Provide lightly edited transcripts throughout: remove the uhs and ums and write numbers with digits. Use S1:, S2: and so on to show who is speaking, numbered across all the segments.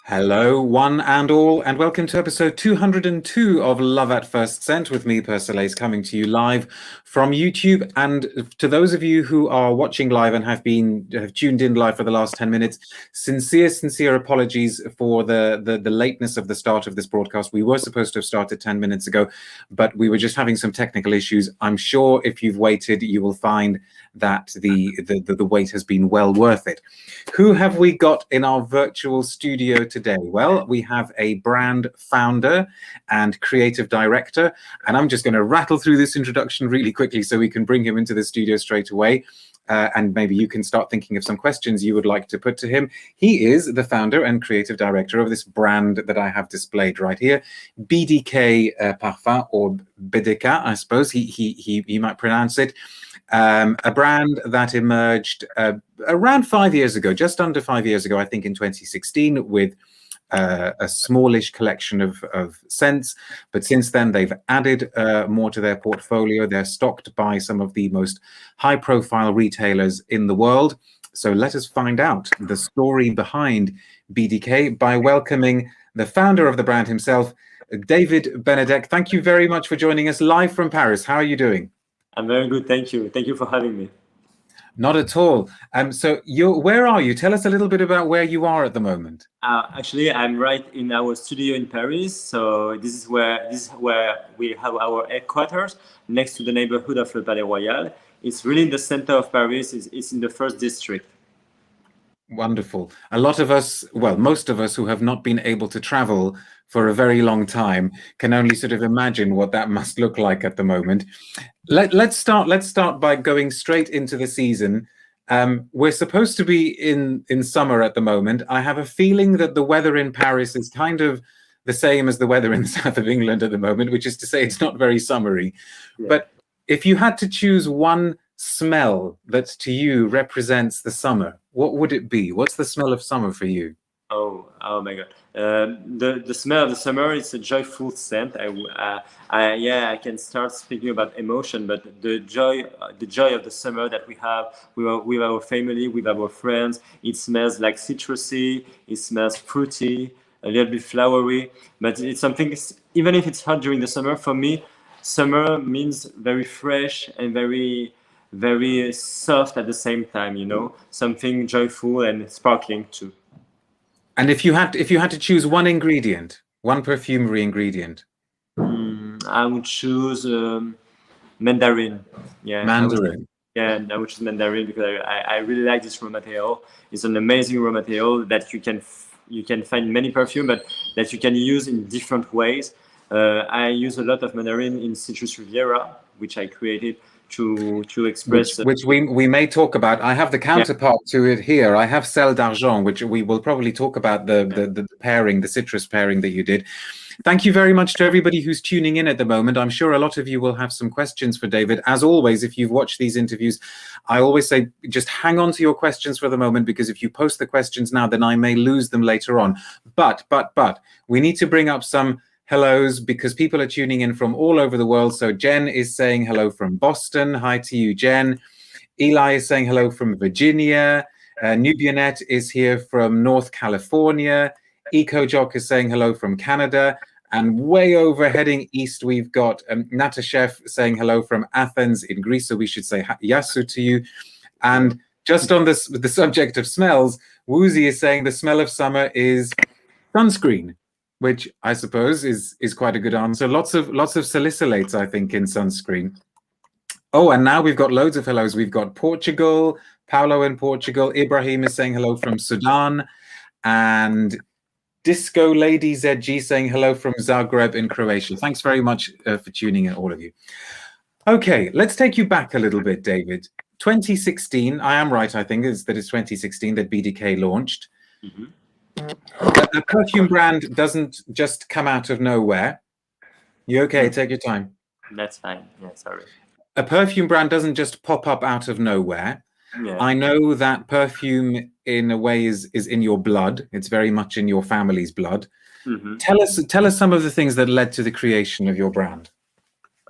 S1: Hello, one and all, and welcome to episode 202 of Love at First Scent with me, Persolaise, coming to you live from YouTube. And to those of you who are watching live and have tuned in live for the last 10 minutes, sincere apologies for the lateness of the start of this broadcast. We were supposed to have started 10 minutes ago, but we were just having some technical issues. I'm sure if you've waited, you will find that the wait has been well worth it. Who have we got in our virtual studio today? Well, we have a brand founder and creative director, and I'm just going to rattle through this introduction really quickly so we can bring him into the studio straight away. And maybe you can start thinking of some questions you would like to put to him. He is the founder and creative director of this brand that I have displayed right here, BDK Parfums, or Bdk, I suppose he might pronounce it. A brand that emerged around 5 years ago, just under 5 years ago, I think in 2016, with a smallish collection of scents. But since then, they've added more to their portfolio. They're stocked by some of the most high-profile retailers in the world. So let us find out the story behind BDK by welcoming the founder of the brand himself, David Benedek. Thank you very much for joining us live from Paris. How are you doing?
S2: I'm very good, thank you. Thank you for having me.
S1: Not at all. So where are you? Tell us a little bit about where you are at the moment.
S2: Actually, I'm right in our studio in Paris. So this is where we have our headquarters, next to the neighborhood of Le Palais Royal. It's really in the center of Paris. It's in the first district.
S1: Wonderful. A lot of us, well, most of us who have not been able to travel for a very long time can only sort of imagine what that must look like at the moment. Let's start by going straight into the season. We're supposed to be in summer at the moment. I have a feeling that the weather in Paris is kind of the same as the weather in the south of England at the moment, which is to say it's not very summery. Yeah. But if you had to choose one smell that to you represents the summer, what would it be? What's the smell of summer for you?
S2: Oh my God! The smell of the summer is a joyful scent. I can start speaking about emotion, but the joy of the summer that we have with our family, with our friends. It smells like citrusy. It smells fruity, a little bit flowery. But it's something. Even if it's hot during the summer, for me, summer means very fresh and very soft at the same time. You know, something joyful and sparkling too.
S1: And if you had to choose one ingredient, one perfumery ingredient,
S2: I would choose mandarin. Yeah,
S1: mandarin.
S2: I would choose mandarin because I really like this raw material. It's an amazing raw material that you can find in many perfume, but that you can use in different ways. I use a lot of mandarin in Citrus Riviera, which I created to express,
S1: which we may talk about. I have the counterpart to it here. I have Sel d'Argent, which we will probably talk about the pairing, the citrus pairing that you did. Thank you very much to everybody who's tuning in at the moment. I'm sure a lot of you will have some questions for David. As always, if you've watched these interviews, I always say just hang on to your questions for the moment, because if you post the questions now, then I may lose them later on. But we need to bring up some hellos because people are tuning in from all over the world. So Jen is saying hello from Boston. Hi to you, Jen. Eli is saying hello from Virginia. Nubianette is here from North California. EcoJock is saying hello from Canada. And way over heading east, we've got Natashev saying hello from Athens in Greece. So we should say Yasu to you. And just on the subject of smells, Woozy is saying the smell of summer is sunscreen, which I suppose is quite a good answer. Lots of salicylates, I think, in sunscreen. Oh, and now we've got loads of hellos. We've got Portugal, Paulo in Portugal. Ibrahim is saying hello from Sudan. And Disco Lady ZG saying hello from Zagreb in Croatia. Thanks very much for tuning in, all of you. Okay, let's take you back a little bit, David. 2016, I am right, I think, that it's 2016 that BDK launched. Mm-hmm. A perfume brand doesn't just come out of nowhere. You okay? Take your time.
S2: That's fine. Yeah, sorry.
S1: A perfume brand doesn't just pop up out of nowhere. Yeah. I know that perfume, in a way, is in your blood. It's very much in your family's blood. Mm-hmm. Tell us some of the things that led to the creation of your brand.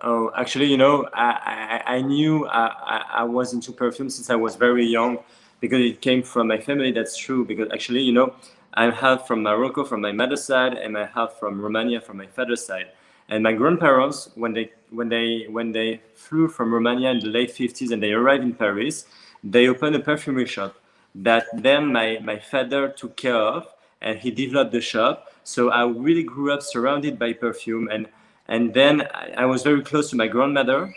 S2: Oh, actually, you know, I knew I was into perfume since I was very young, because it came from my family. That's true. Because actually, you know, I have from Morocco from my mother's side, and I have from Romania from my father's side. And my grandparents, when they flew from Romania in the late 50s and they arrived in Paris, they opened a perfumery shop that then my father took care of, and he developed the shop. So I really grew up surrounded by perfume, and then I was very close to my grandmother,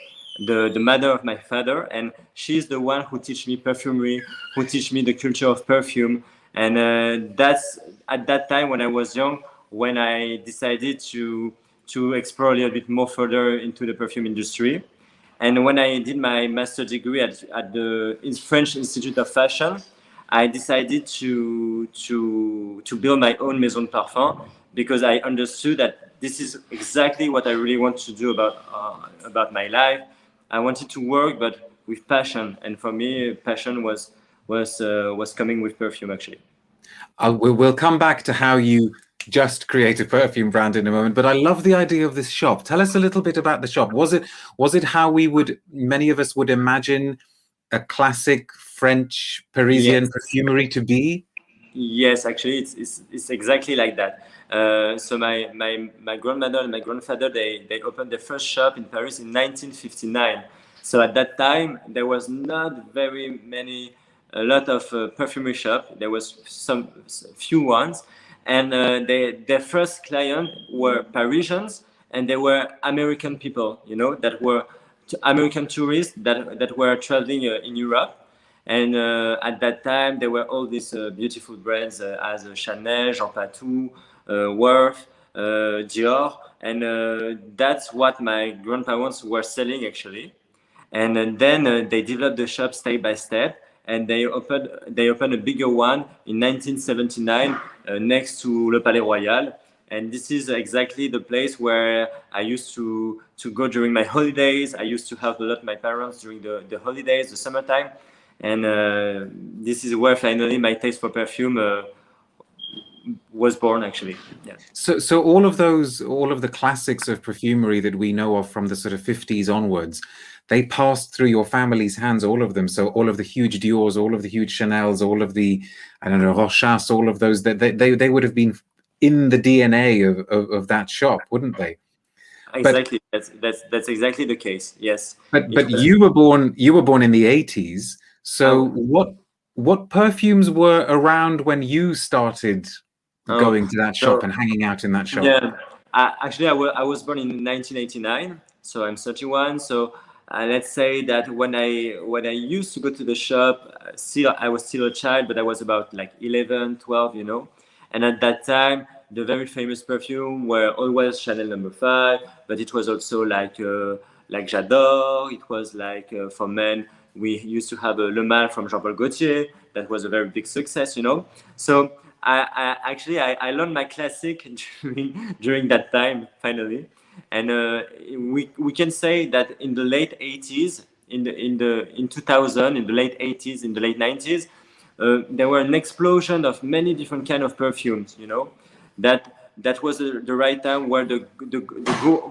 S2: the mother of my father, and she's the one who teach me perfumery, who teach me the culture of perfume. And that's at that time when I was young, when I decided to explore a little bit more further into the perfume industry. And when I did my master's degree at the French Institute of Fashion, I decided to build my own maison de parfum, because I understood that this is exactly what I really want to do about my life. I wanted to work, but with passion, and for me, passion was coming with perfume, actually.
S1: We'll come back to how you just create a perfume brand in a moment, but I love the idea of this shop. Tell us a little bit about the shop. Was it how many of us would imagine a classic French Parisian perfumery to be?
S2: Yes, actually, it's exactly like that. So my grandmother and my grandfather, they opened the first shop in Paris in 1959. So at that time, there was not a lot of perfumery shop. There was some few ones, and their first client were Parisians, and they were American people, that were American tourists that were traveling in Europe. And at that time, there were all these beautiful brands as Chanel, Jean Patou, Worth, Dior, and that's what my grandparents were selling, actually. And then they developed the shop step by step, and they opened a bigger one in 1979 next to Le Palais Royal. And this is exactly the place where I used to go during my holidays. I used to help a lot my parents during the holidays, the summertime. And this is where finally my taste for perfume was born, actually. Yeah.
S1: So all of the classics of perfumery that we know of from the sort of 50s onwards, they passed through your family's hands, all of them. So all of the huge Diors, all of the huge Chanels, all of the, I don't know, Rochas, all of those, they would have been in the DNA of that shop, wouldn't they?
S2: Exactly. That's exactly the case. Yes.
S1: But you were born in the 80s. So what perfumes were around when you started going to that shop and hanging out in that shop?
S2: Yeah, actually, I was born in 1989, so I'm 31. So let's say that when I used to go to the shop, I was still a child, but I was about like 11, 12, And at that time, the very famous perfume were always Chanel No. 5, but it was also like J'adore. It was like for men, we used to have a Le Mal from Jean-Paul Gaultier. That was a very big success, So I learned my classic during that time, finally. And we can say that in the late 80s, in 2000, in the late 80s, in the late 90s, there were an explosion of many different kind of perfumes, that was the right time where the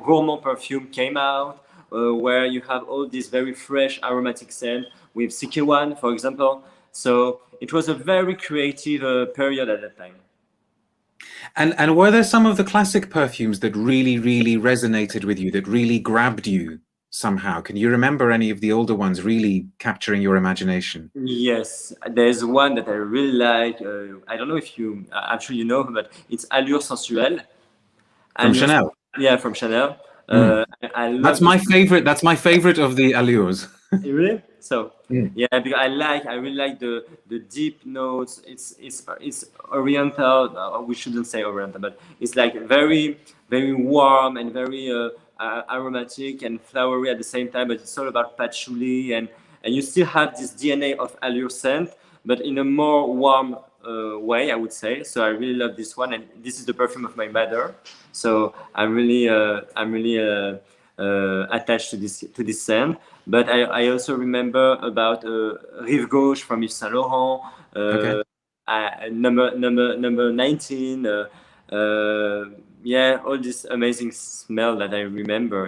S2: gourmand perfume came out, where you have all these very fresh aromatic scent with CK1, for example. So it was a very creative period at that time.
S1: And were there some of the classic perfumes that really, really resonated with you, that really grabbed you somehow? Can you remember any of the older ones really capturing your imagination?
S2: Yes, there's one that I really like. I don't know if I'm sure you know, but it's Allure Sensuelle.
S1: From Chanel?
S2: Yeah, from Chanel. I love
S1: That's my favorite. That's my favorite of the allures.
S2: Really? So yeah, because I really like the deep notes. It's oriental. We shouldn't say oriental, but it's like very, very warm and very aromatic and flowery at the same time. But it's all about patchouli, and you still have this DNA of allure scent, but in a more warm way, I would say. So I really love this one, and this is the perfume of my mother. So I'm really attached to this scent. But I also remember about Rive Gauche from Yves Saint Laurent, number 19. Yeah, all this amazing smell that I remember.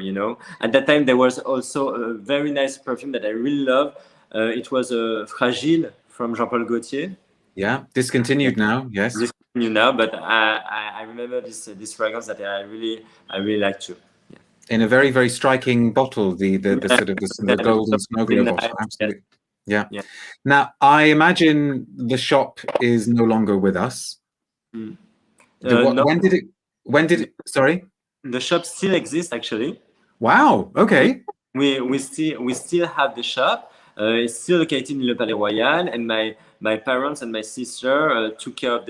S2: At that time there was also a very nice perfume that I really love. It was Fragile from Jean-Paul Gaultier.
S1: Yeah, discontinued now. Yes.
S2: you now, but I remember this fragrance that I really like too. Yeah.
S1: In a very, very striking bottle, the sort of the golden snow glow
S2: nice.
S1: bottle. Absolutely. Yeah.
S2: Yeah.
S1: Now, I imagine the shop is no longer with us.
S2: No.
S1: When did it, sorry?
S2: The shop still exists, actually.
S1: Wow. Okay.
S2: We still have the shop. It's still located in Le Palais Royal, and my parents and my sister take care of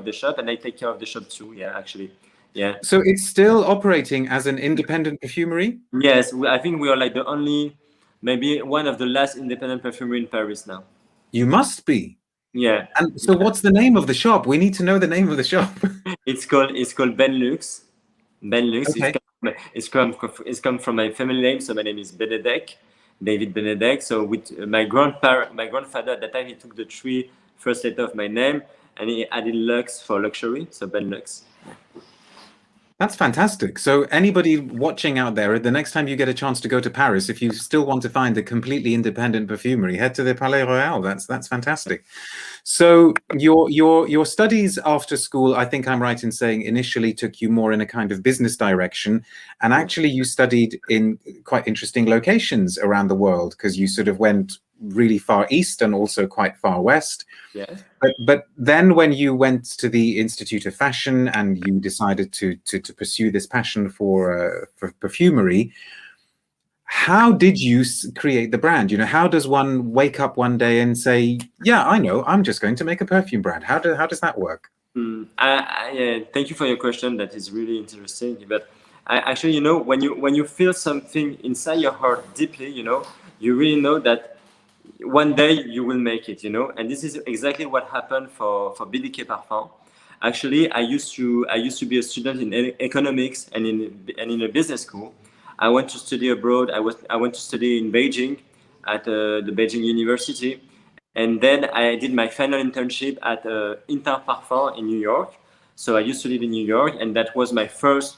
S2: the shop, and I take care of the shop too. Yeah, actually. Yeah.
S1: So it's still operating as an independent perfumery?
S2: Yes, I think we are like the only, maybe one of the last independent perfumery in Paris now.
S1: You must be.
S2: Yeah.
S1: And so what's the name of the shop? We need to know the name of the shop.
S2: It's called Benelux. Benelux.
S1: Okay.
S2: It's come from my family name. So my name is Benedek, David Benedek. So with my grandfather at that time, he took the first letter of my name and he added Lux for luxury. So Benelux.
S1: That's fantastic. So anybody watching out there, the next time you get a chance to go to Paris, if you still want to find a completely independent perfumery, head to the Palais Royal. That's fantastic. So your studies after school, I think I'm right in saying, initially took you more in a kind of business direction, and actually you studied in quite interesting locations around the world, because you sort of went really far east and also quite far west.
S2: Yeah.
S1: But then when you went to the Institute of Fashion and you decided to pursue this passion for perfumery, how did you create the brand? You know, how does one wake up one day and say, yeah, I know, I'm just going to make a perfume brand? How does that work?
S2: Thank you for your question. That is really interesting. But actually, you know, when you feel something inside your heart deeply, you know, you really know that one day you will make it, you know. And this is exactly what happened for BDK Parfums. Actually, I used to be a student in economics and in a business school. I went to study abroad. I went to study in Beijing at the Beijing University, and then I did my final internship at Inter Parfums in New York. So I used to live in New York, and that was my first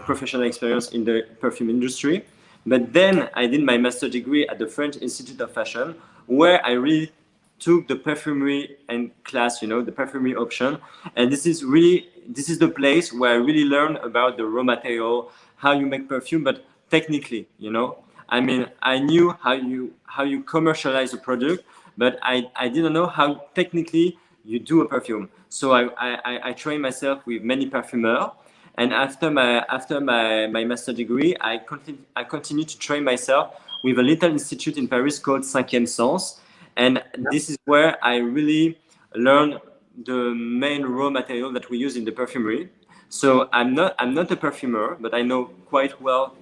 S2: professional experience in the perfume industry. But then I did my master's degree at the French Institute of Fashion, where I really took the perfumery and class, you know, the perfumery option. And this is the place where I really learned about the raw material, how you make perfume, but technically, you know. I mean, I knew how you commercialize a product, but I didn't know how technically you do a perfume. So I trained myself with many perfumeurs. And after my master degree, I continued to train myself with a little institute in Paris called Cinquième Sens. And this is where I really learned the main raw material that we use in the perfumery. So I'm not a perfumer, but I know quite well,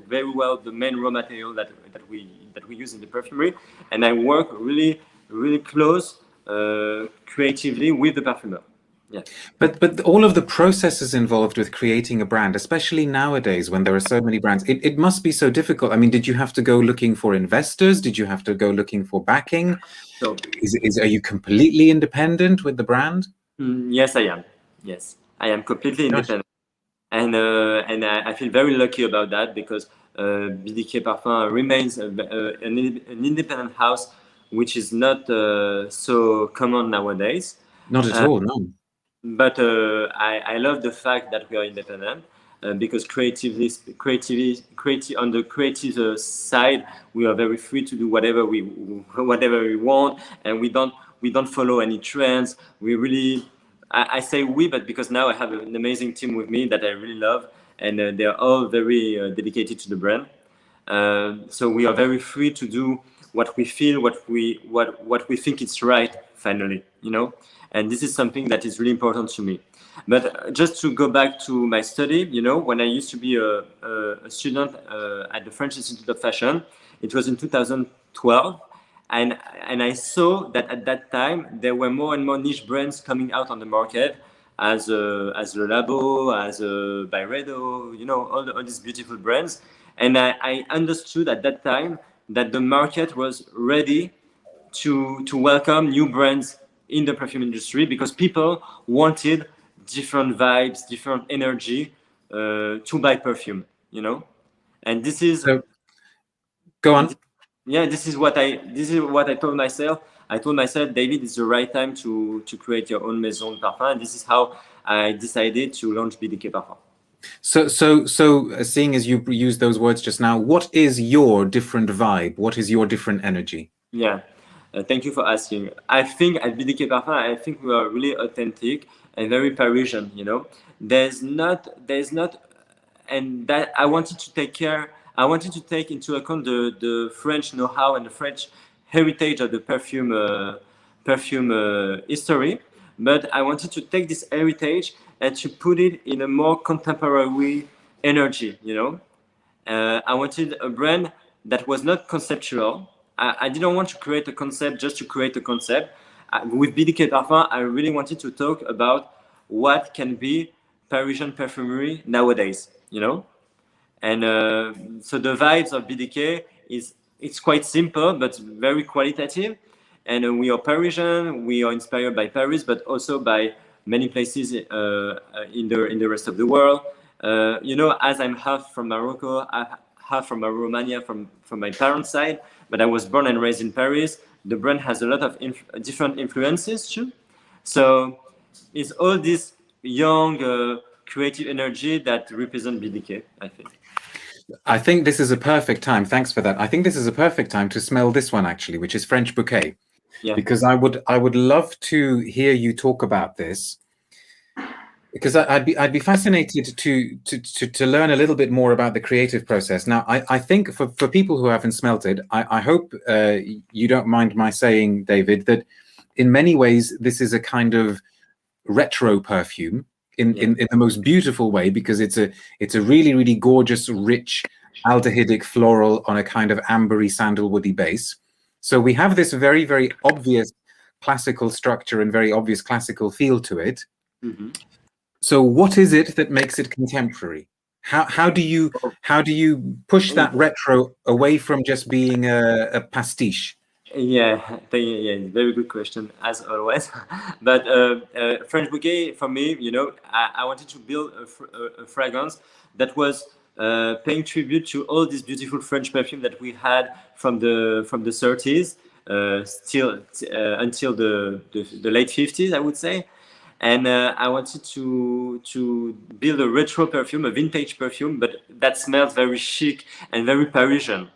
S2: very well, the main raw material that we use in the perfumery. And I work really close creatively with the perfumer. Yeah.
S1: But all of the processes involved with creating a brand, especially nowadays when there are so many brands, it must be so difficult. I mean, did you have to go looking for investors? Did you have to go looking for backing?
S2: So,
S1: are you completely independent with the brand?
S2: Yes, I am. Yes, I am completely independent, and I feel very lucky about that, because BDK Parfum remains an independent house, which is not so common nowadays.
S1: Not at all, no.
S2: But I love the fact that we are independent, because creatively on the creative side, we are very free to do whatever we want, and we don't follow any trends. We really, I say we, but because now I have an amazing team with me that I really love, and they're all very dedicated to the brand. So we are very free to do what we feel, what we think is right, finally, you know. And this is something that is really important to me. But just to go back to my study, you know, when I used to be a student at the French Institute of Fashion, it was in 2012. And I saw that at that time, there were more and more niche brands coming out on the market, as Le Labo, as Byredo, you know, all these beautiful brands. And I understood at that time that the market was ready to welcome new brands in the perfume industry, because people wanted different vibes, different energy to buy perfume, you know. And this is
S1: so, go on.
S2: Yeah, this is what I told myself. I told myself, David, it's the right time to create your own maison de parfum. And this is how I decided to launch BDK Parfums.
S1: So, seeing as you used those words just now, what is your different vibe? What is your different energy?
S2: Yeah, thank you for asking. I think at BDK Parfum, I think we are really authentic and very Parisian. You know, there's not, and that I wanted to take care. I wanted to take into account the French know-how and the French heritage of the perfume history, but I wanted to take this heritage and to put it in a more contemporary energy. You know, I wanted a brand that was not conceptual. I didn't want to create a concept just to create a concept. With BDK Parfum, I really wanted to talk about what can be Parisian perfumery nowadays, you know? And so the vibes of BDK it's quite simple, but very qualitative. And we are Parisian, we are inspired by Paris, but also by many places in the rest of the world. You know, as I'm half from Morocco, half from Romania, from my parents' side, but I was born and raised in Paris. The brand has a lot of different influences too. So it's all this young, creative energy that represent BDK, I think.
S1: I think this is a perfect time. Thanks for that. I think this is a perfect time to smell this one actually, which is French Bouquet. Yeah. Because I would love to hear you talk about this. Because I'd be fascinated to learn a little bit more about the creative process. Now, I think for people who haven't smelt it, I hope you don't mind my saying, David, that in many ways this is a kind of retro perfume in the most beautiful way, because it's a really, really gorgeous, rich, aldehydic floral on a kind of ambery sandalwoody base. So we have this very, very obvious classical structure and very obvious classical feel to it. Mm-hmm. So what is it that makes it contemporary? How do you push that retro away from just being a pastiche?
S2: Yeah, very good question as always. But French Bouquet, for me, you know, I wanted to build a fragrance that was paying tribute to all this beautiful French perfume that we had from the 30s, until the late 50s, I would say. And I wanted to build a retro perfume, a vintage perfume, but that smells very chic and very Parisian.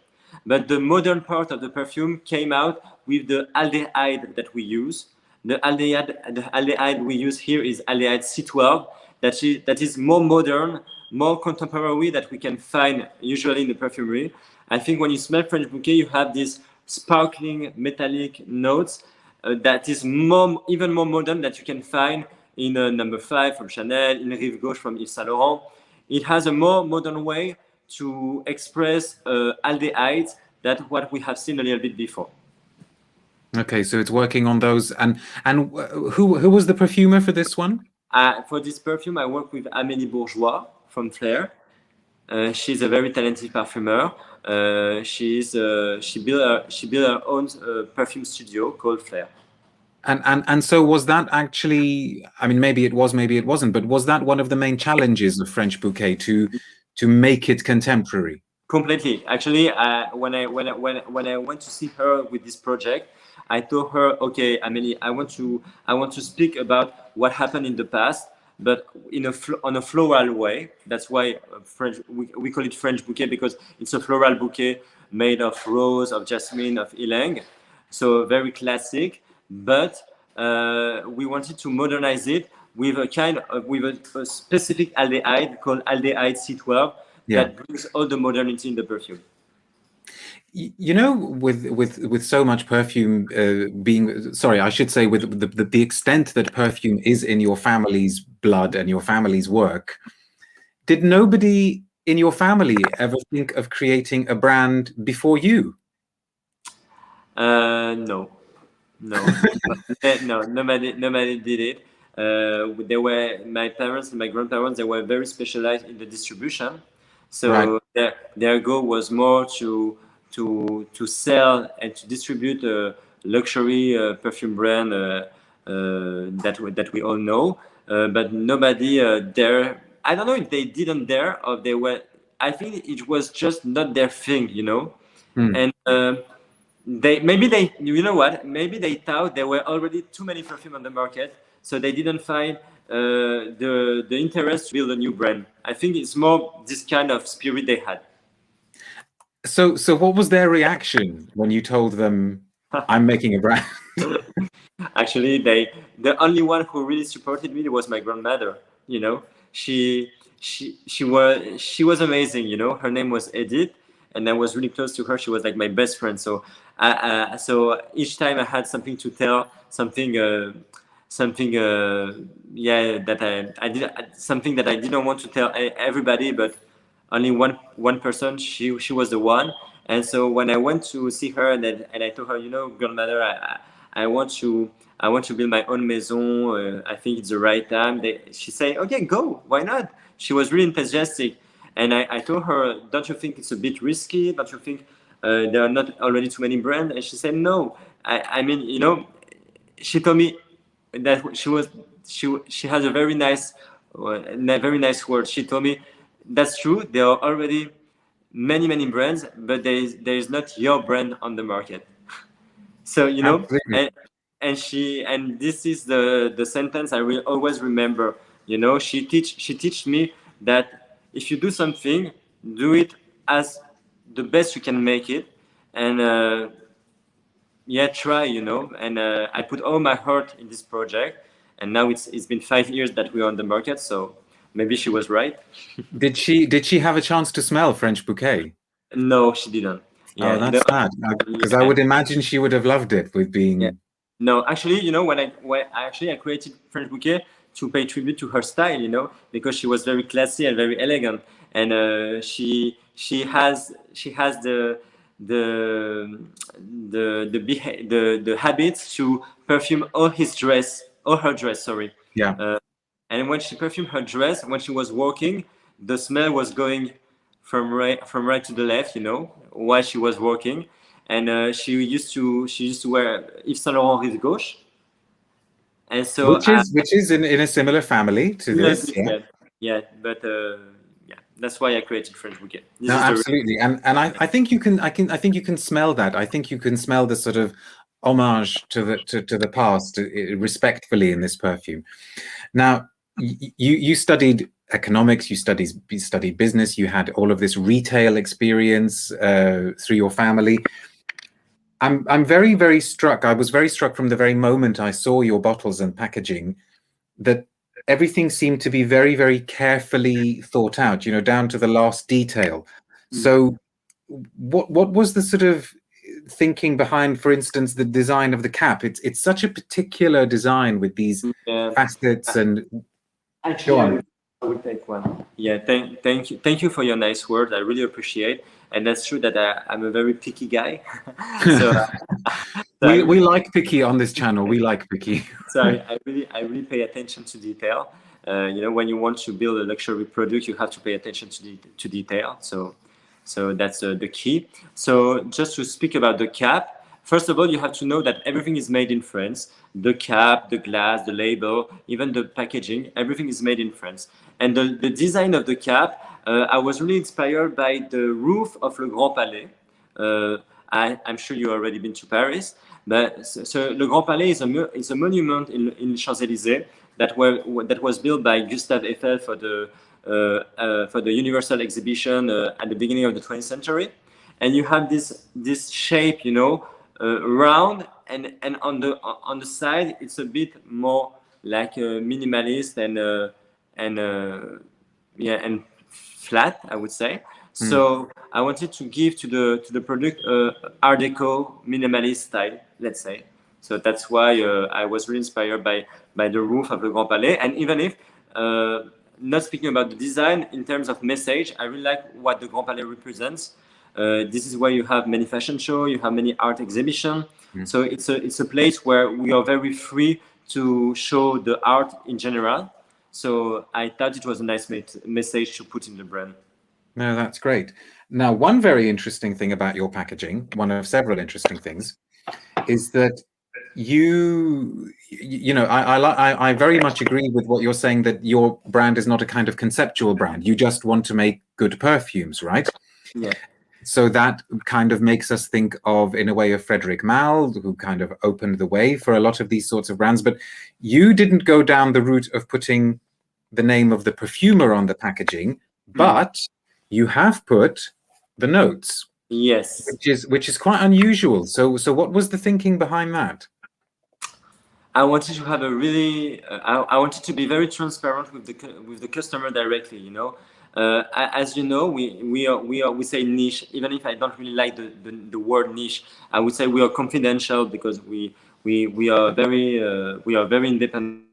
S2: But the modern part of the perfume came out with the aldehyde that we use. The aldehyde we use here is aldehyde C12. That is more modern, more contemporary, that we can find usually in the perfumery. I think when you smell French Bouquet, you have these sparkling metallic notes that is even more modern, that you can find in number 5 from Chanel, in Rive Gauche from Yves Saint Laurent. It has a more modern way to express aldehydes than what we have seen a little bit before.
S1: Okay, so it's working on those. And who was the perfumer for this one?
S2: For this perfume, I work with Amélie Bourgeois from Flair. She's a very talented perfumer. She built her own perfume studio called Flair.
S1: And so was that actually, I mean, maybe it was, maybe it wasn't, but was that one of the main challenges of French Bouquet to make it contemporary?
S2: Completely. Actually, when I went to see her with this project, I told her, okay, Amélie, I want to speak about what happened in the past, but on a floral way. That's why we call it French Bouquet, because it's a floral bouquet made of rose, of jasmine, of ylang. So very classic, but we wanted to modernize it with a specific aldehyde called aldehyde C12 that brings all the modernity in the perfume.
S1: You know, with so much perfume being, sorry, I should say, with the extent that perfume is in your family's blood and your family's work, did nobody in your family ever think of creating a brand before you?
S2: No, no, nobody did it. They were, my parents and my grandparents, they were very specialized in the distribution. So their goal was more to sell and to distribute a luxury perfume brand that we all know. But nobody dare. I don't know if they didn't dare or they were. I think it was just not their thing, you know. And they you know what, maybe they thought there were already too many perfume on the market, so they didn't find the interest to build a new brand. I think it's more this kind of spirit they had.
S1: So what was their reaction when you told them I'm making a brand?
S2: Actually, the only one who really supported me was my grandmother. You know, she was amazing. You know, her name was Edith, and I was really close to her. She was like my best friend. So so each time I had something to tell, something yeah, that I did, something that I didn't want to tell everybody, but only one person, she was the one. And so when I went to see her, and I told her, you know, grandmother, I want to build my own maison. I think it's the right time. She said, okay, go, why not? She was really enthusiastic. And I told her, don't you think it's a bit risky? Don't you think there are not already too many brands? And she said, no. I mean, you know, she told me that she has a very nice word. She told me, that's true, there are already many brands, but there is not your brand on the market. So, you know,
S1: Absolutely.
S2: and this is the sentence I will always remember. You know, she teach me that if you do something, do it as the best you can make it. And yeah, try, you know. And I put all my heart in this project, and now it's been 5 years that we're on the market, so maybe she was right.
S1: Did she have a chance to smell French Bouquet?
S2: No, she didn't.
S1: Oh,
S2: Yeah,
S1: that's sad. Because I
S2: yeah,
S1: would imagine she would have loved it with
S2: yeah.
S1: being.
S2: No, actually, you know, when I created French Bouquet to pay tribute to her style, you know, because she was very classy and very elegant, and she has the the habits to perfume all her dress. Sorry.
S1: Yeah.
S2: Uh, and when she perfumed her dress, when she was walking, the smell was going from right to the left, you know, while she was walking. And she used to wear Yves Saint Laurent Rive Gauche. And so
S1: Which is in a similar family to this. Yeah.
S2: yeah, but yeah, that's why I created French Bouquet. This
S1: No,
S2: is the
S1: absolutely. And I think you can smell that. I think you can smell the sort of homage to the past respectfully in this perfume. Now, you studied economics, you studied business, you had all of this retail experience through your family. I'm very struck. I was very struck from the very moment I saw your bottles and packaging that everything seemed to be very carefully thought out, you know, down to the last detail. So what was the sort of thinking behind, for instance, the design of the cap? It's such a particular design with these
S2: yeah.
S1: facets and go
S2: Actually,
S1: on.
S2: I would take one. Yeah, thank you for your nice words. I really appreciate, and that's true that I'm a very picky guy. so,
S1: We like picky on this channel. We like picky.
S2: so I really pay attention to detail. You know, when you want to build a luxury product, you have to pay attention to detail. So that's the key. So just to speak about the cap, first of all, you have to know that everything is made in France. The cap, the glass, the label, even the packaging, everything is made in France. And the design of the cap, I was really inspired by the roof of Le Grand Palais. I'm sure you've already been to Paris, but so Le Grand Palais is a monument in Champs-Élysées that was built by Gustave Eiffel for the Universal Exhibition at the beginning of the 20th century. And you have this shape, you know, round, and on the side it's a bit more like minimalist and flat, I would say. So I wanted to give to the product Art Deco minimalist style, let's say. So that's why I was really inspired by the roof of the Grand Palais. And even if not speaking about the design, in terms of message, I really like what the Grand Palais represents. This is where you have many fashion shows, you have many art exhibitions. So it's a place where we are very free to show the art in general. So I thought it was a nice message to put in the brand.
S1: No, that's great. Now, one very interesting thing about your packaging, one of several interesting things, is that you know, I very much agree with what you're saying, that your brand is not a kind of conceptual brand. You just want to make good perfumes, right?
S2: Yeah.
S1: So that kind of makes us think of, in a way, of Frederick Malle, who kind of opened the way for a lot of these sorts of brands. But you didn't go down the route of putting the name of the perfumer on the packaging, but you have put the notes.
S2: Yes.
S1: Which is quite unusual. So what was the thinking behind that?
S2: I wanted to have a really, I wanted to be very transparent with the customer directly. You know, as you know, we say niche. Even if I don't really like the word niche, I would say we are confidential because we are very independent.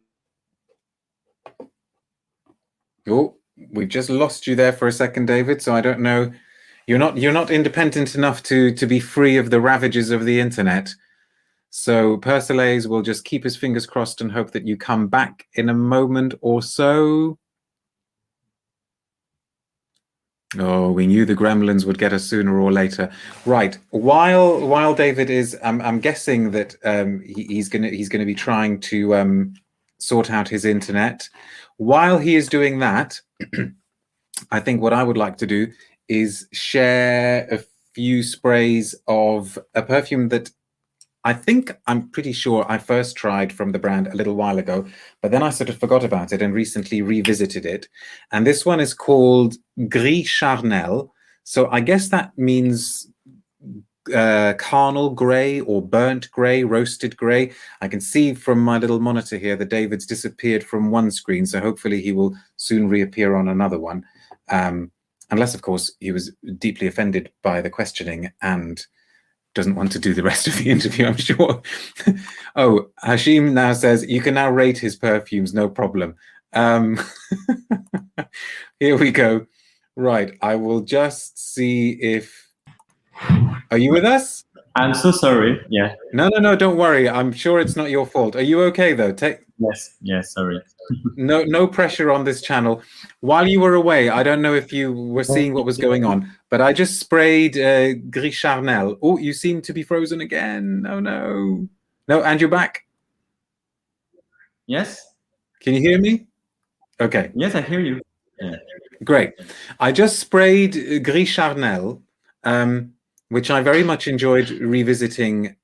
S1: Oh, we've just lost you there for a second, David. So I don't know. You're not independent enough to be free of the ravages of the internet. So Persolaise will just keep his fingers crossed and hope that you come back in a moment or so. Oh, we knew the gremlins would get us sooner or later. Right. While David is, I'm guessing that he's gonna be trying to sort out his internet. While he is doing that, I think what I would like to do is share a few sprays of a perfume that I'm pretty sure I first tried from the brand a little while ago, but then I sort of forgot about it and recently revisited it. And this one is called Gris Charnel. So I guess that means carnal gray or burnt gray, roasted gray. I can see from my little monitor here that David's disappeared from one screen, so hopefully he will soon reappear on another one. Unless, of course, he was deeply offended by the questioning and doesn't want to do the rest of the interview, I'm sure. Oh, Hashim now says, you can now rate his perfumes, no problem. Here we go. Right, I will just see if... Are you with us?
S2: I'm so sorry. Yeah.
S1: No, don't worry. I'm sure it's not your fault. Are you okay, though?
S2: Yes, sorry.
S1: No pressure on this channel. While you were away, I don't know if you were seeing what was going on, but I just sprayed Gris Charnel. Oh, you seem to be frozen again. Oh, no. No, and you're back?
S2: Yes.
S1: Can you hear me? Okay.
S2: Yes, I hear you. Yeah.
S1: Great. I just sprayed Gris Charnel, which I very much enjoyed revisiting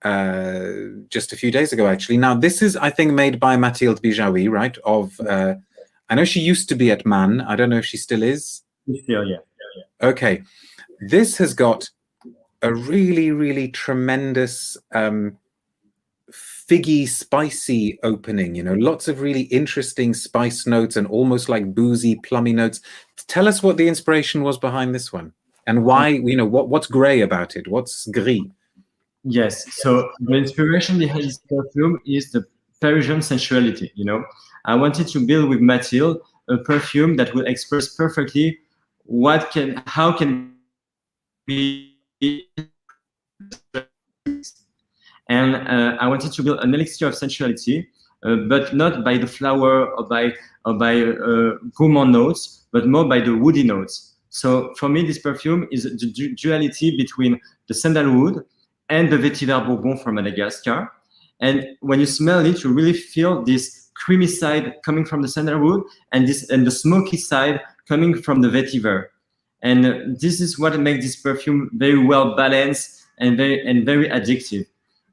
S1: just a few days ago, actually. Now, this is, I think, made by Mathilde Bijawi, right? I know she used to be at Man. I don't know if she still is.
S2: Still, yeah.
S1: Okay. This has got a really, really tremendous figgy, spicy opening, you know, lots of really interesting spice notes and almost like boozy, plummy notes. Tell us what the inspiration was behind this one. And why, you know, what's gray about it? What's gris?
S2: Yes. So the inspiration behind this perfume is the Parisian sensuality. You know, I wanted to build with Mathilde a perfume that will express perfectly how can be, and I wanted to build an elixir of sensuality, but not by the flower or by gourmand notes, but more by the woody notes. So for me, this perfume is the duality between the sandalwood and the vetiver bourbon from Madagascar. And when you smell it, you really feel this creamy side coming from the sandalwood and the smoky side coming from the vetiver. And this is what makes this perfume very well balanced and very addictive.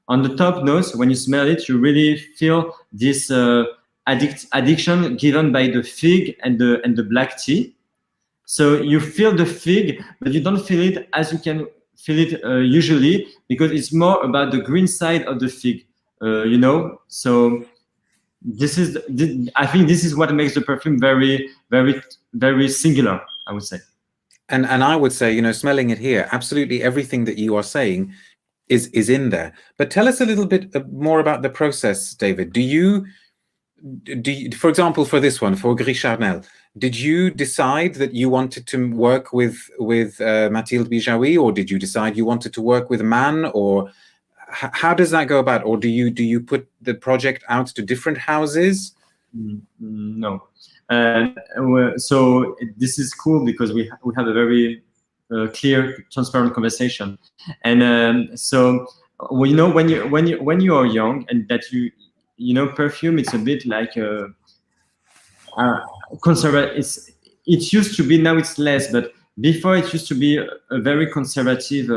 S2: On the top notes, when you smell it, you really feel this addiction given by the fig and the black tea. So you feel the fig, but you don't feel it as you can feel it usually, because it's more about the green side of the fig, you know. So I think this is what makes the perfume very, very, very singular, I would say.
S1: And I would say, you know, smelling it here, absolutely everything that you are saying is in there. But tell us a little bit more about the process, David. Do you, for example, for this one, for Gris Charnel, did you decide that you wanted to work with Mathilde Bijawi, or did you decide you wanted to work with Man, or how does that go about? Or do you put the project out to different houses?
S2: No. So this is cool because we have a very clear, transparent conversation, and so well, you know, when you are young and that you know, perfume, it's a bit like conservative. It used to be, now it's less, but before it used to be a very conservative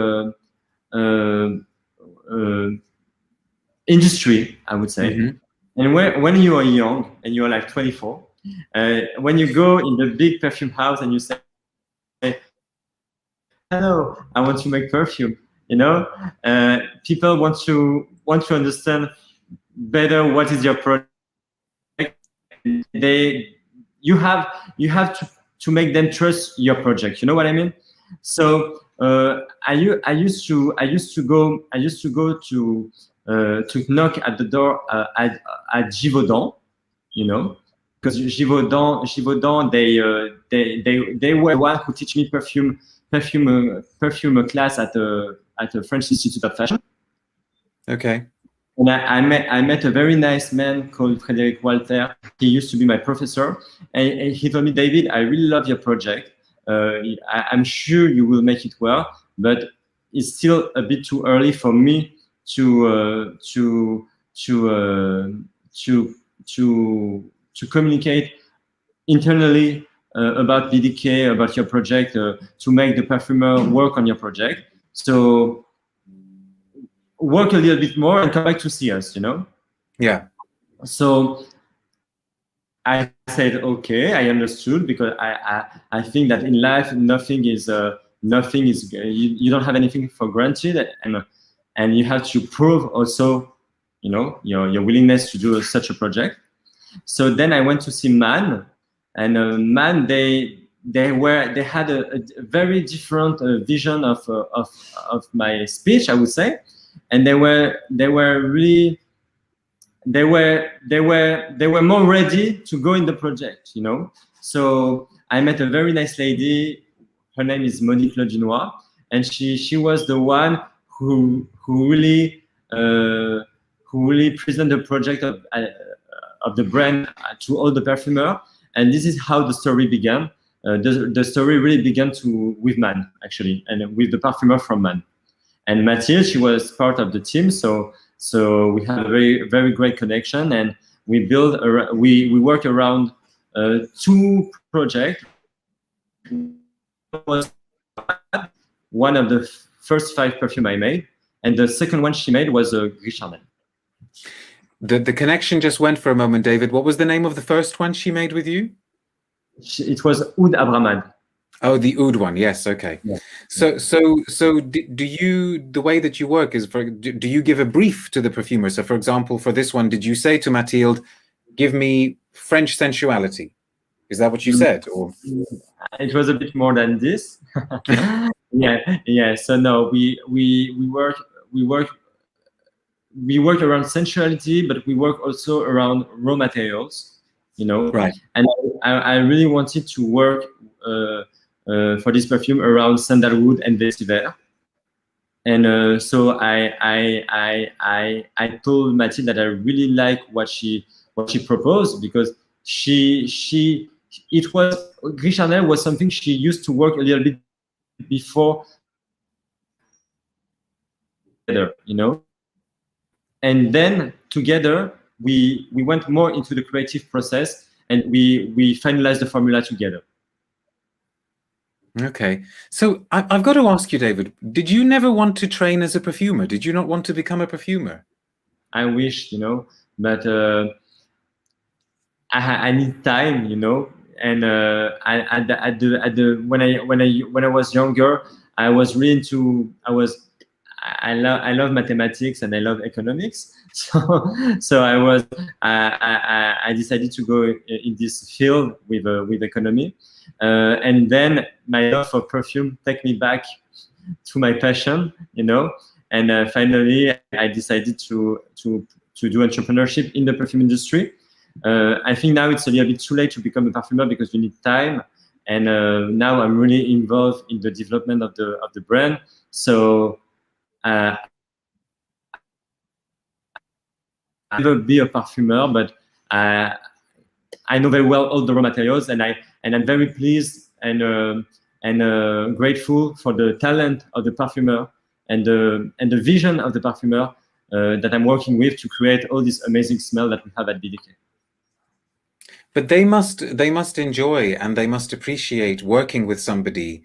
S2: industry, I would say.
S1: Mm-hmm.
S2: And when you are young and you are like 24, when you go in the big perfume house and you say, "Hello, I want to make perfume," people want to understand better what is your project. You have to make them trust your project. You know what I mean? So I used to go to knock at the door at Givaudan, because Givaudan they were the one who teach me perfume class at the French Institute of Fashion.
S1: Okay.
S2: And I met a very nice man called Frédéric Walter. He used to be my professor, and he told me, "David, I really love your project. I'm sure you will make it well, but it's still a bit too early for me to communicate internally about BDK, about your project, to make the perfumer work on your project. So work a little bit more and come back to see us,
S1: Yeah.
S2: So I said, okay, I understood, because I think that in life nothing is you don't have anything for granted, and you have to prove also, your willingness to do such a project. So then I went to see Man, and Man, they had a very different vision of my speech, I would say, and they were really they were more ready to go in the project, So I met a very nice lady. Her name is Monique Ledunois, and she was the one who really presented the project of the brand to all the perfumer. And this is how the story began. The story really began with Man, actually, and with the perfumer from Man. And Mathilde, she was part of the team, so we had a very, very great connection, and we worked around 2 projects. Was one of the first 5 perfume I made, and the second one she made was Richardel.
S1: The connection just went for a moment, David. What was the name of the first one she made with you?
S2: It was Oud Abramad.
S1: Oh, the oud one. Yes. Okay. Yeah. So do you, the way that you work is, do you give a brief to the perfumer? So for example, for this one, did you say to Mathilde, "Give me French sensuality"? Is that what you said? Or
S2: it was a bit more than this. Yeah. So no, we work around sensuality, but we work also around raw materials,
S1: Right.
S2: And I really wanted to work for this perfume around sandalwood and vetiver. And so I told Mathilde that I really like what she proposed, because Richardel was something she used to work a little bit before, and then together we went more into the creative process, and we finalized the formula together.
S1: Okay. So I've got to ask you, David, did you never want to train as a perfumer? Did you not want to become a perfumer?
S2: I wish, but I need time, and when I was younger, I was really into, I love mathematics and I love economics, so I decided to go in this field with economy, and then my love for perfume took me back to my passion, and finally I decided to do entrepreneurship in the perfume industry. I think now it's a little bit too late to become a perfumer, because you need time, and now I'm really involved in the development of the brand. So I'll never be a perfumer, but I know very well all the raw materials, and I'm very pleased and grateful for the talent of the perfumer and the vision of the perfumer that I'm working with to create all this amazing smell that we have at BDK.
S1: But they must enjoy and they must appreciate working with somebody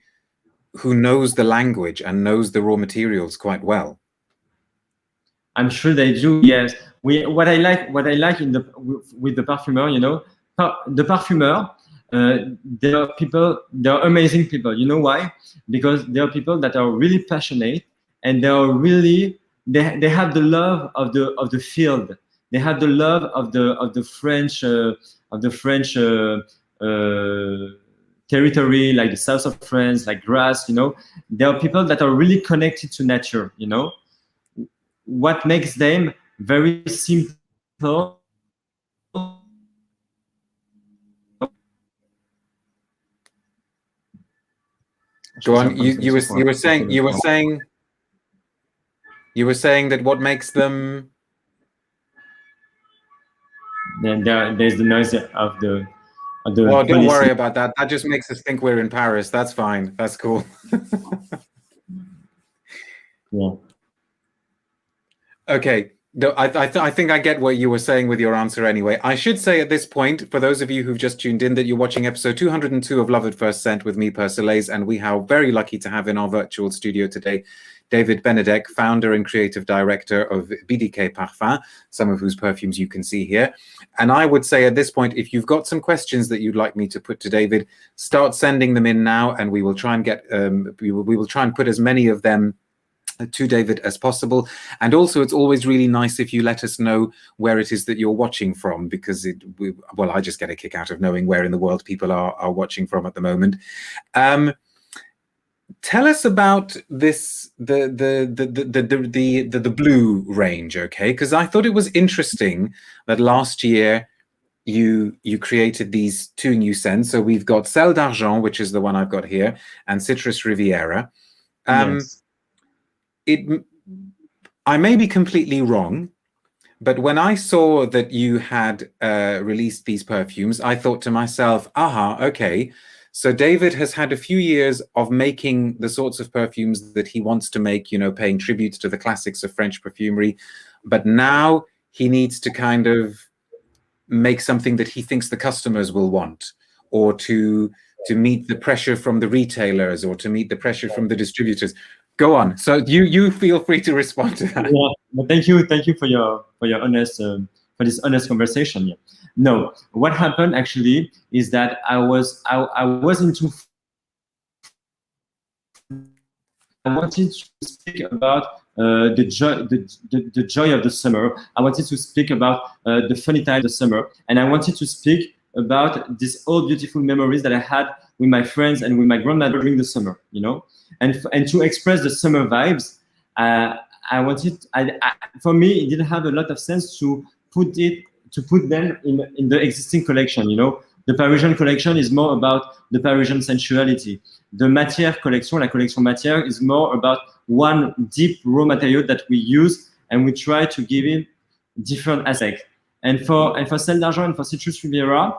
S1: who knows the language and knows the raw materials quite well.
S2: I'm sure they do. Yes. What I like in with the perfumer, you know, the perfumer. There are people. They are amazing people. You know why? Because there are people that are really passionate, and they are really they have the love of the field. They have the love of the French territory, like the south of France, like grass. You know, there are people that are really connected to nature. You know, what makes them very simple.
S1: Go on. You were saying that what makes them.
S2: Then there's the noise of the.
S1: Oh, don't worry about that. That just makes us think we're in Paris. That's fine. That's cool.
S2: Yeah.
S1: Okay. No, I think I get what you were saying with your answer anyway. I should say at this point, for those of you who've just tuned in, that you're watching episode 202 of Love at First Scent with me, Persolaise, and we are very lucky to have in our virtual studio today David Benedek, founder and creative director of BDK Parfums, some of whose perfumes you can see here. And I would say at this point, if you've got some questions that you'd like me to put to David, start sending them in now, and we will try and get we will try and put as many of them to David as possible. And also, it's always really nice if you let us know where it is that you're watching from, because well, I just get a kick out of knowing where in the world people are watching from at the moment. Tell us about this the blue range, okay? Because I thought it was interesting that last year you created these two new scents. So we've got Sel d'Argent, which is the one I've got here, and Citrus Riviera.
S2: Yes.
S1: I may be completely wrong, but when I saw that you had released these perfumes, I thought to myself, aha, okay. So David has had a few years of making the sorts of perfumes that he wants to make, you know, paying tribute to the classics of French perfumery. But now he needs to kind of make something that he thinks the customers will want, or to meet the pressure from the retailers, or to meet the pressure from the distributors. Go on. So you feel free to respond to that.
S2: Yeah, but thank you for your honest for this honest conversation. Yeah. No, what happened actually is that I was into. I wanted to speak about the joy of the summer. I wanted to speak about the funny time of the summer, and I wanted to speak about these old beautiful memories that I had with my friends and with my grandmother during the summer. You know. And to express the summer vibes, I wanted. For me, it didn't have a lot of sense to put them in the existing collection. You know, the Parisian collection is more about the Parisian sensuality. The Matière collection, la collection Matière, is more about one deep raw material that we use, and we try to give it different aspects. And for Sel d'Argent and for Citrus Riviera,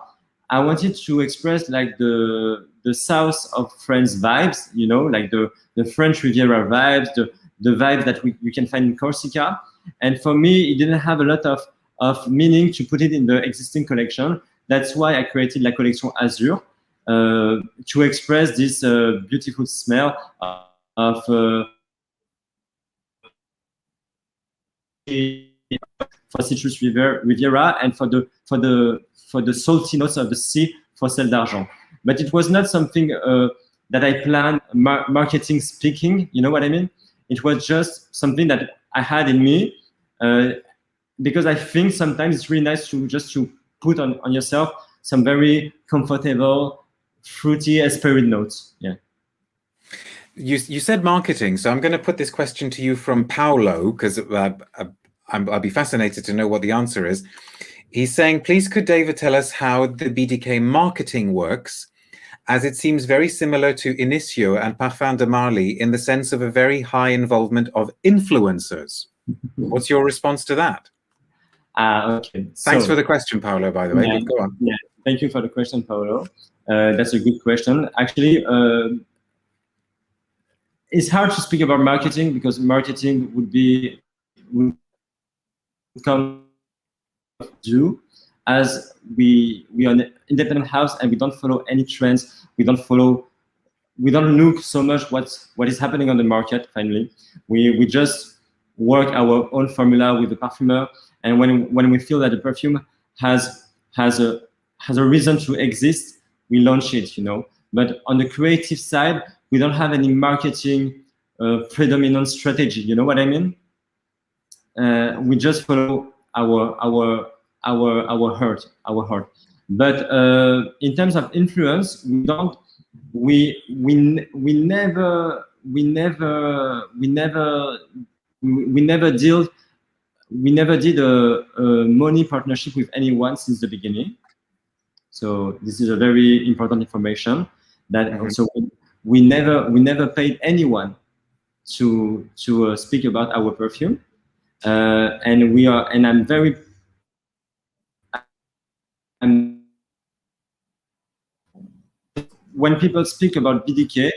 S2: I wanted to express like the south of France vibes, you know, like the French Riviera vibes, the vibes that we can find in Corsica. And for me, it didn't have a lot of meaning to put it in the existing collection. That's why I created La Collection Azur to express this beautiful smell of for Citrus Riviera, and for the salty notes of the sea for Sel d'Argent. But it was not something that I planned marketing speaking, you know what I mean? It was just something that I had in me because I think sometimes it's really nice to put on yourself some very comfortable, fruity, aspirate notes. Yeah.
S1: You said marketing, so I'm going to put this question to you from Paolo, because I'll be fascinated to know what the answer is. He's saying, please could David tell us how the BDK Marketing works, as it seems very similar to Initio and Parfum de Marly in the sense of a very high involvement of influencers. What's your response to that?
S2: Okay.
S1: Thanks for the question, Paolo, by the way.
S2: Yeah,
S1: Go on.
S2: Yeah, thank you for the question, Paolo. That's a good question. Actually, it's hard to speak about marketing because marketing would come do, as we are an independent house and we don't follow any trends. We don't follow we don't look so much what is happening on the market. Finally, we just work our own formula with the perfumer, and when we feel that the perfume has a reason to exist, we launch it, you know. But on the creative side, we don't have any marketing predominant strategy. You know what I mean? We just follow our heart. But in terms of influence, we never did a money partnership with anyone since the beginning. So this is a very important information. That also we never paid anyone to speak about our perfume, and when people speak about BDK,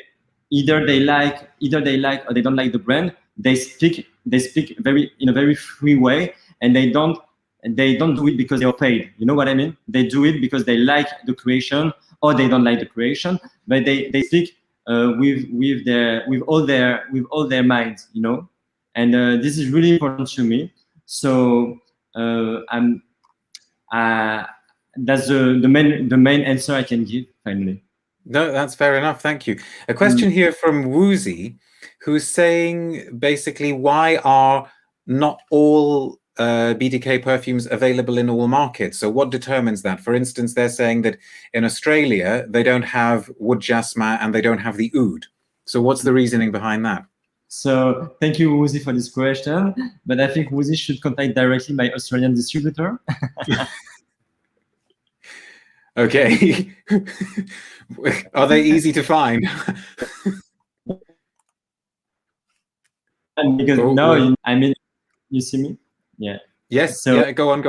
S2: either they like or they don't like the brand. They speak in a very free way, and they don't do it because they are paid. You know what I mean? They do it because they like the creation or they don't like the creation, but they speak with all their minds, you know. And this is really important to me. So that's the main answer I can give finally.
S1: No, that's fair enough. Thank you. A question here from Woozy, who's saying basically, why are not all BDK perfumes available in all markets? So what determines that? For instance, they're saying that in Australia, they don't have wood jasmine and they don't have the oud. So what's the reasoning behind that?
S2: So thank you, Woozy, for this question. But I think Woozy should contact directly my Australian distributor.
S1: Okay. Are they easy to find?
S2: Because no, I mean, you see me? Yeah.
S1: Yes.
S2: So
S1: yeah. Go on.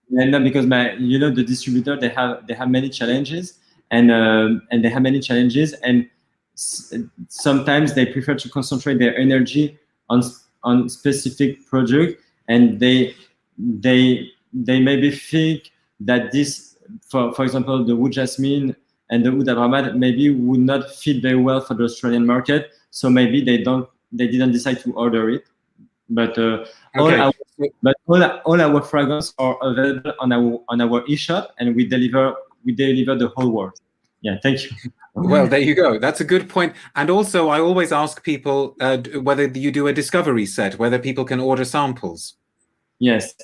S2: Yeah, no, because the distributor, they have many challenges, and they have many challenges, and sometimes they prefer to concentrate their energy on specific project, and they maybe think that this, for example, the wood jasmine and the oud abraham maybe would not fit very well for the Australian market, so maybe they didn't decide to order it. But all our fragrances are available on our eShop, and we deliver the whole world. Yeah, thank you.
S1: Well, there you go. That's a good point. And also, I always ask people whether you do a discovery set, whether people can order samples.
S2: Yes.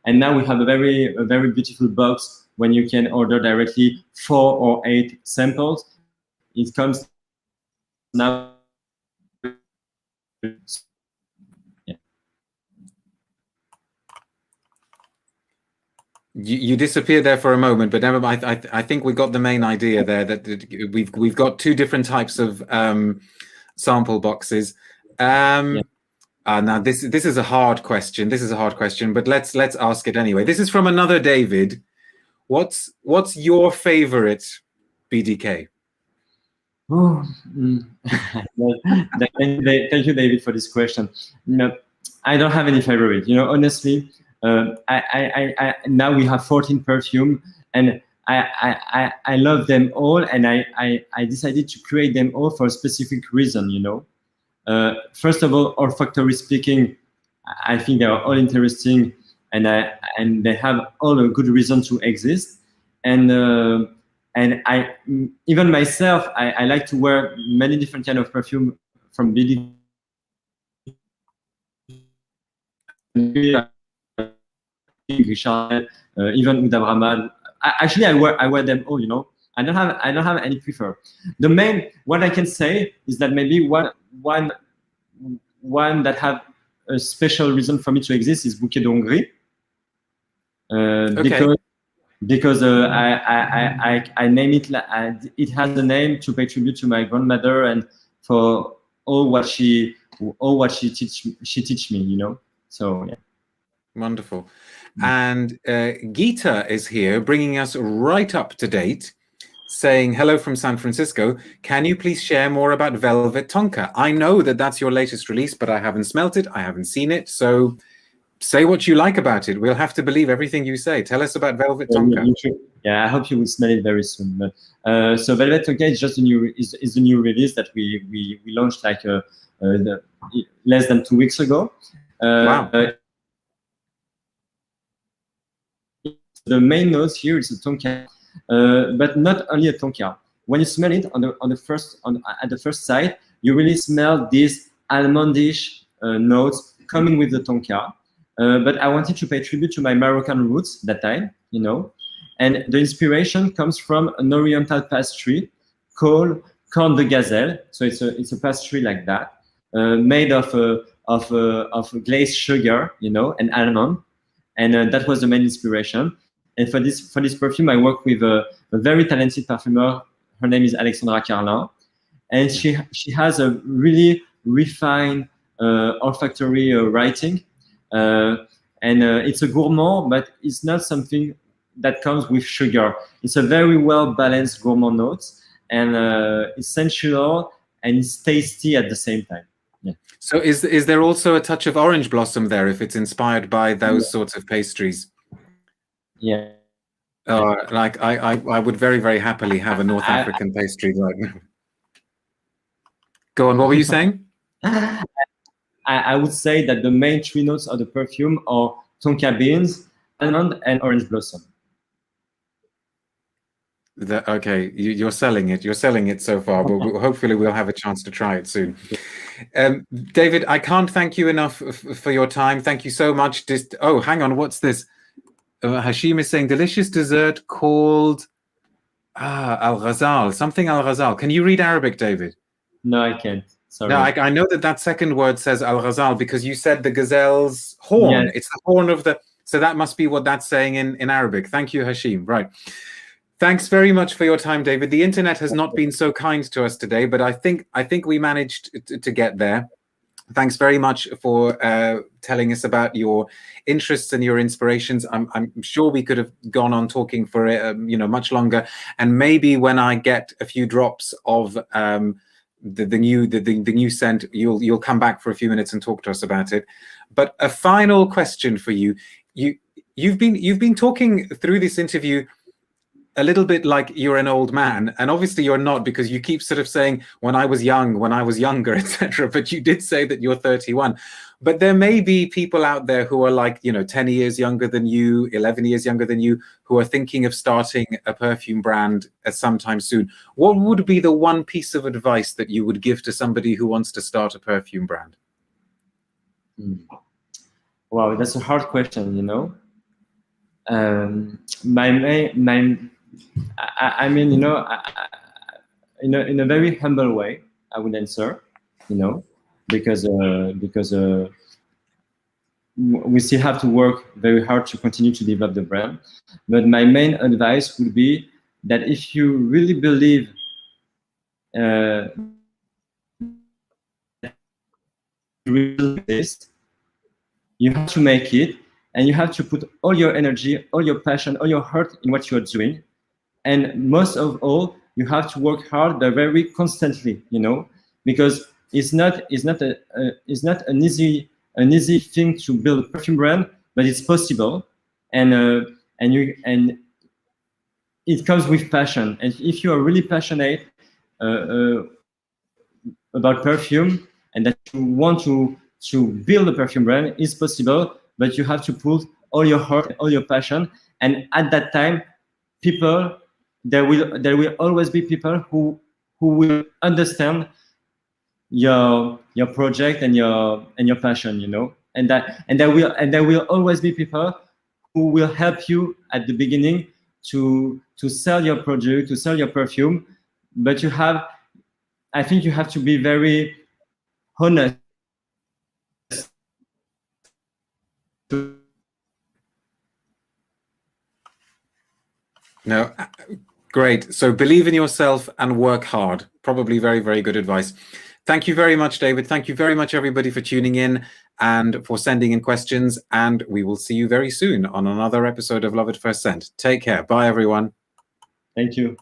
S2: And now we have a very beautiful box when you can order directly 4 or 8 samples. It comes now.
S1: You disappeared there for a moment, but never mind. I think we got the main idea there, that we've got 2 different types of sample boxes. Now this is a hard question. But let's ask it anyway. This is from another David. What's your favorite BDK?
S2: Oh, thank you, David, for this question. No, I don't have any favorite. You know, honestly. I now we have 14 perfume, and I love them all, and I decided to create them all for a specific reason. You know, first of all, olfactory speaking, I think they are all interesting, and they have all a good reason to exist, and I even myself I like to wear many different kind of perfume from BDK. Richard, even with Abraham. Actually, I wear them all. You know, I don't have any prefer. The main what I can say is that maybe one that have a special reason for me to exist is Bouquet de Hongrie.
S1: Okay.
S2: Because I name it. It has the name to pay tribute to my grandmother and for all what she teach me. You know, so yeah.
S1: Wonderful. And Geeta is here, bringing us right up to date, saying, hello from San Francisco. Can you please share more about Velvet Tonka? I know that that's your latest release, but I haven't smelt it. I haven't seen it. So say what you like about it. We'll have to believe everything you say. Tell us about Velvet Tonka.
S2: Yeah, I hope you will smell it very soon. But, so Velvet Tonka is just a new is the new release that we launched like less than 2 weeks ago.
S1: Wow.
S2: The main notes here is a tonka, but not only a tonka. When you smell it at the first sight, you really smell these almondish notes coming with the tonka. But I wanted to pay tribute to my Moroccan roots that time, you know, and the inspiration comes from an oriental pastry called corne de gazelle. So it's a pastry like that, made of glazed sugar, you know, and almond, and that was the main inspiration. And for this perfume, I work with a very talented perfumer. Her name is Alexandra Carlin, and she has a really refined olfactory writing, and it's a gourmand, but it's not something that comes with sugar. It's a very well balanced gourmand note, and it's sensual and it's tasty at the same time. Yeah.
S1: So is there also a touch of orange blossom there if it's inspired by those sorts of pastries?
S2: Yeah.
S1: Like I would very, very happily have a North African pastry right now. Go on, what were you saying?
S2: I would say that the main 3 notes of the perfume are tonka beans, almond, and orange blossom.
S1: Okay, you're selling it. You're selling it so far, but hopefully we'll have a chance to try it soon. David, I can't thank you enough for your time. Thank you so much. Oh, hang on, what's this? Hashim is saying delicious dessert called Al Ghazal, something Al Ghazal. Can you read Arabic, David?
S2: No, I can't. Sorry.
S1: No, I know that second word says Al Ghazal because you said the gazelle's horn. Yes. It's the horn of the. So that must be what that's saying in Arabic. Thank you, Hashim. Right. Thanks very much for your time, David. The internet has not been so kind to us today, but I think we managed to get there. Thanks very much for telling us about your interests and your inspirations. I'm sure we could have gone on talking for much longer, and maybe when I get a few drops of the new scent, you'll come back for a few minutes and talk to us about it. But a final question for you: you've been talking through this interview a little bit like you're an old man, and obviously you're not, because you keep sort of saying when I was young, when I was younger, etc. But you did say that you're 31. But there may be people out there who are like 10 years younger than you, 11 years younger than you, who are thinking of starting a perfume brand at sometime soon. What would be the one piece of advice that you would give to somebody who wants to start a perfume brand?
S2: Wow, that's a hard question, you know. I mean, in a very humble way, I would answer, because we still have to work very hard to continue to develop the brand. But my main advice would be that if you really believe this, you have to make it, and you have to put all your energy, all your passion, all your heart in what you're doing. And most of all, you have to work hard, but very constantly, because it's not an easy thing to build a perfume brand, but it's possible, and it comes with passion. And if you are really passionate about perfume and that you want to build a perfume brand, it's possible, but you have to put all your heart, all your passion, and at that time, there will always be people who will understand your project and your passion, and there will always be people who will help you at the beginning to sell your product, to sell your perfume. But I think you have to be very honest.
S1: No, great. So believe in yourself and work hard. Probably very, very good advice. Thank you very much, David. Thank you very much, everybody, for tuning in and for sending in questions. And we will see you very soon on another episode of Love at First Scent. Take care. Bye, everyone.
S2: Thank you.